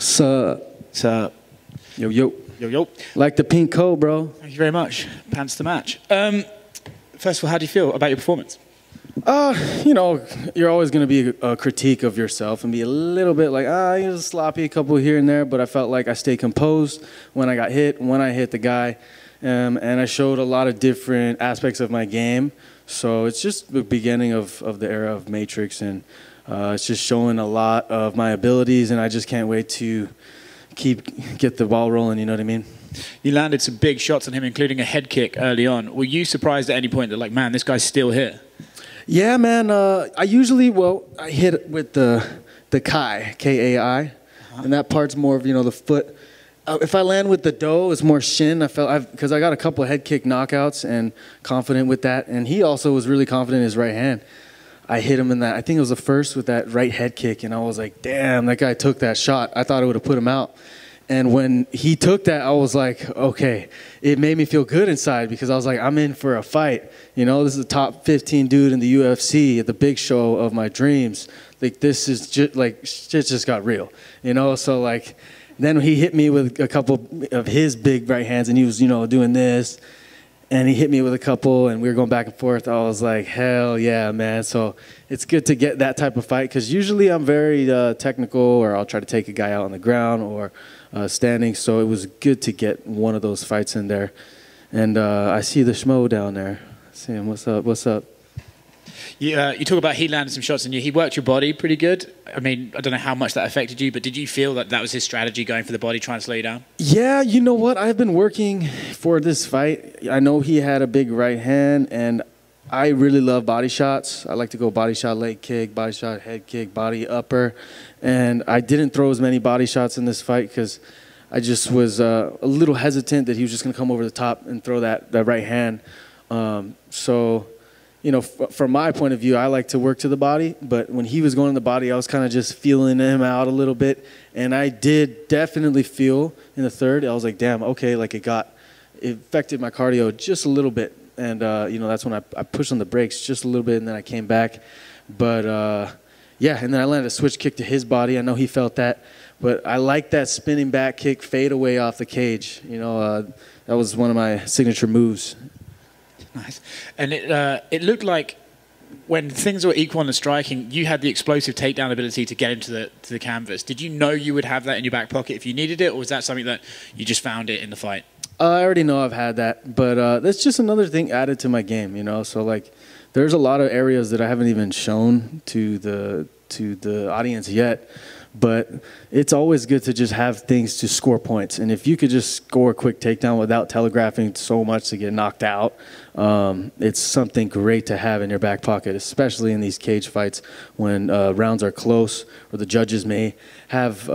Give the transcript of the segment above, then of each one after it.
Sup? So, Yo, yo. yo, yo. Like the pink coat, bro. Thank you very much. Pants to match. First of all, how do you feel about your performance? You know, you're always going to be a critique of yourself and be a little bit like, you're sloppy a couple here and there, but I felt like I stayed composed when I got hit, when I hit the guy, and I showed a lot of different aspects of my game. So it's just the beginning of the era of Matrix, and it's just showing a lot of my abilities, and I just can't wait to get the ball rolling, you know what I mean? You landed some big shots on him, including a head kick early on. Were you surprised at any point that, like, man, this guy's still here? Yeah, man. I hit with the Kai, K-A-I, and that part's more of, the foot. If I land with the Do, it's more shin. Because I got a couple of head kick knockouts and confident with that, and he also was really confident in his right hand. I hit him in that. I think it was the first with that right head kick, and I was like, damn, that guy took that shot. I thought it would have put him out. And when he took that, I was like, okay. It made me feel good inside because I was like, I'm in for a fight. This is a top 15 dude in the UFC at the big show of my dreams. Like, this is just, like, shit just got real. So, like, then he hit me with a couple of his big right hands, and he was, doing this. And he hit me with a couple, and we were going back and forth. I was like, hell yeah, man. So it's good to get that type of fight because usually I'm very technical, or I'll try to take a guy out on the ground or standing. So it was good to get one of those fights in there. And I see the schmo down there. See him. What's up? What's up? You talk about he landed some shots on you. He worked your body pretty good. I mean, I don't know how much that affected you, but did you feel that was his strategy, going for the body, trying to slow you down? Yeah, you know what? I've been working for this fight. I know he had a big right hand, and I really love body shots. I like to go body shot, leg kick, body shot, head kick, body upper. And I didn't throw as many body shots in this fight because I just was a little hesitant that he was just going to come over the top and throw that right hand. From my point of view, I like to work to the body, but when he was going to the body, I was kind of just feeling him out a little bit, and I did definitely feel in the third, I was like, damn, okay, like it affected my cardio just a little bit, and, that's when I pushed on the brakes just a little bit, and then I came back, but, and then I landed a switch kick to his body. I know he felt that, but I like that spinning back kick fade away off the cage. That was one of my signature moves. Nice. And it looked like when things were equal on the striking, you had the explosive takedown ability to get him to the canvas. Did you know you would have that in your back pocket if you needed it, or was that something that you just found it in the fight? I already know I've had that, but that's just another thing added to my game, So, like, there's a lot of areas that I haven't even shown to the audience yet. But it's always good to just have things to score points. And if you could just score a quick takedown without telegraphing so much to get knocked out, it's something great to have in your back pocket, especially in these cage fights when rounds are close or the judges may have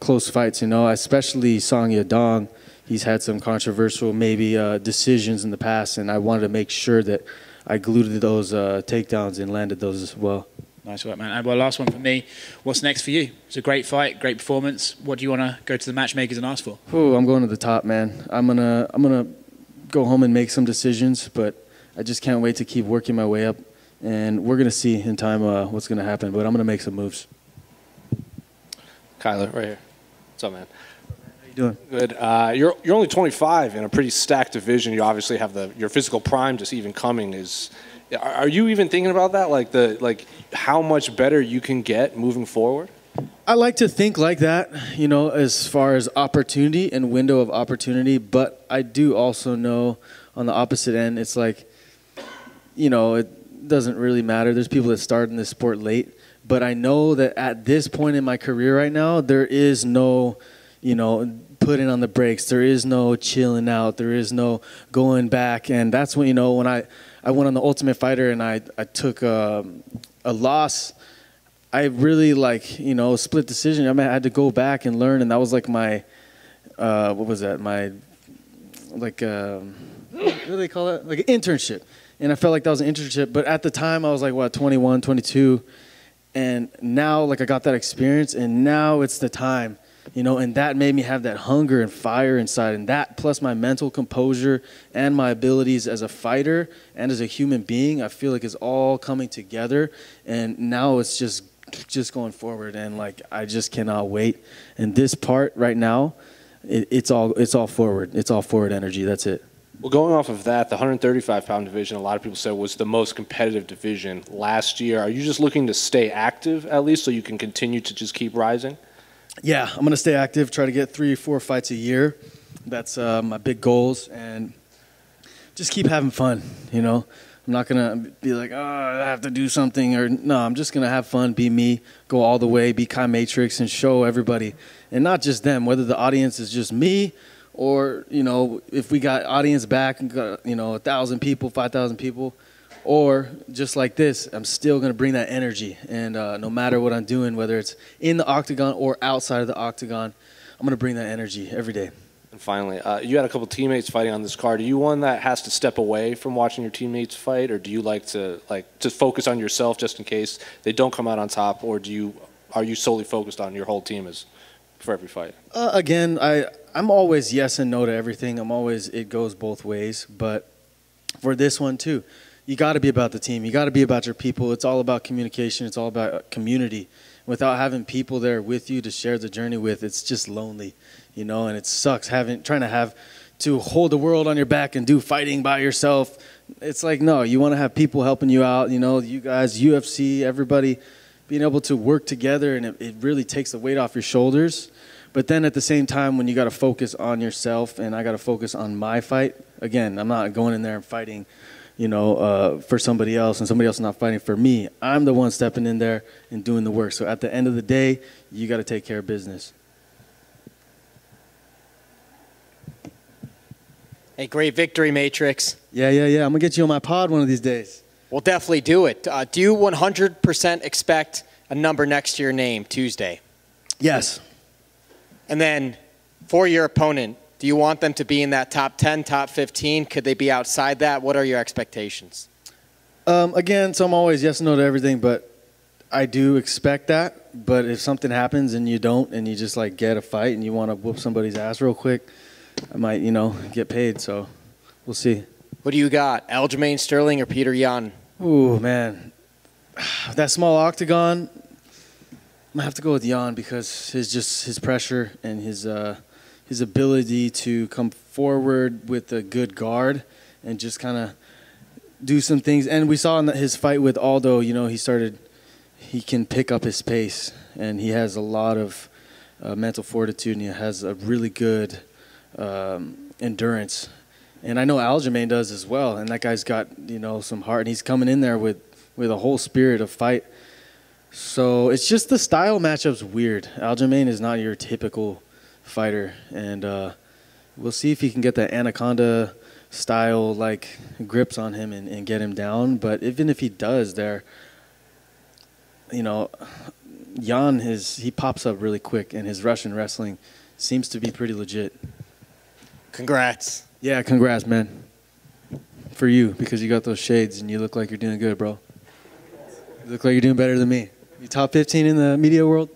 close fights, especially Song Yadong. He's had some controversial decisions in the past, and I wanted to make sure that I glued those takedowns and landed those as well. Nice work, man. And well, last one from me. What's next for you? It's a great fight, great performance. What do you want to go to the matchmakers and ask for? Oh, I'm going to the top, man. I'm gonna go home and make some decisions, but I just can't wait to keep working my way up. And we're gonna see in time what's gonna happen. But I'm gonna make some moves. Kyler, right here. What's up, man? How you doing? Good. You're only 25 in a pretty stacked division. You obviously have your physical prime just even coming. Are you even thinking about that? Like how much better you can get moving forward? I like to think like that, as far as opportunity and window of opportunity. But I do also know on the opposite end, it's like, it doesn't really matter. There's people that start in this sport late. But I know that at this point in my career right now, there is no, putting on the brakes. There is no chilling out. There is no going back. And that's when, when I went on the Ultimate Fighter and I took a loss. I really split decision. I had to go back and learn, and that was like my what was that? My what do they call that? Like an internship. And I felt like that was an internship, but at the time I was like 21, 22, and now I got that experience, and now it's the time. And that made me have that hunger and fire inside, and that plus my mental composure and my abilities as a fighter and as a human being, I feel like it's all coming together, and now it's just just going forward, and like I just cannot wait. And this part right now, it's all forward. It's all forward energy. That's it. Well, going off of that, the 135-pound division, a lot of people said was the most competitive division last year. Are you just looking to stay active at least so you can continue to just keep rising? Yeah, I'm gonna stay active. Try to get 3 or 4 fights a year. That's my big goals, and just keep having fun. You know, I'm not gonna be like, oh, I have to do something, or no. I'm just gonna have fun, be me, go all the way, be Kai Matrix, and show everybody, and not just them. Whether the audience is just me, or, you know, if we got audience back and got, you know, 1,000 people, 5,000 people, or just like this, I'm still going to bring that energy. And no matter what I'm doing, whether it's in the octagon or outside of the octagon, I'm going to bring that energy every day. And finally, you had a couple teammates fighting on this card. Are you one that has to step away from watching your teammates fight, or do you like to focus on yourself just in case they don't come out on top, or are you solely focused on your whole team for every fight? Again, I'm always yes and no to everything. It goes both ways. But for this one too, you got to be about the team. You got to be about your people. It's all about communication. It's all about community. Without having people there with you to share the journey with, it's just lonely, you know, and it sucks trying to hold the world on your back and do fighting by yourself. It's like, no, you want to have people helping you out, you know, you guys, UFC, everybody being able to work together, and it really takes the weight off your shoulders. But then at the same time, when you got to focus on yourself and I got to focus on my fight, again, I'm not going in there and fighting, you know, for somebody else, and somebody else is not fighting for me. I'm the one stepping in there and doing the work. So at the end of the day, you got to take care of business. Hey, great victory, Matrix. Yeah. I'm going to get you on my pod one of these days. We'll definitely do it. Do you 100% expect a number next to your name Tuesday? Yes. And then for your opponent, do you want them to be in that top 10, top 15? Could they be outside that? What are your expectations? Again, so I'm always yes and no to everything, but I do expect that. But if something happens and you don't, and you just like get a fight and you want to whoop somebody's ass real quick, I might, you know, get paid. So we'll see. What do you got, Aljamain Sterling or Peter Yan? Ooh, man. That small octagon, I'm going to have to go with Yan because his pressure and his ability to come forward with a good guard and just kind of do some things. And we saw in his fight with Aldo, you know, he can pick up his pace, and he has a lot of mental fortitude, and he has a really good endurance. And I know Aljamain does as well, and that guy's got, you know, some heart, and he's coming in there with a whole spirit of fight. So it's just the style matchup's weird. Aljamain is not your typical fighter, and we'll see if he can get that anaconda style like grips on him and get him down. But even if he does, there, you know, Yan he pops up really quick, and his Russian wrestling seems to be pretty legit. Congrats. Yeah, congrats, man. For you, because you got those shades and you look like you're doing good, bro. You look like you're doing better than me. You top 15 in the media world?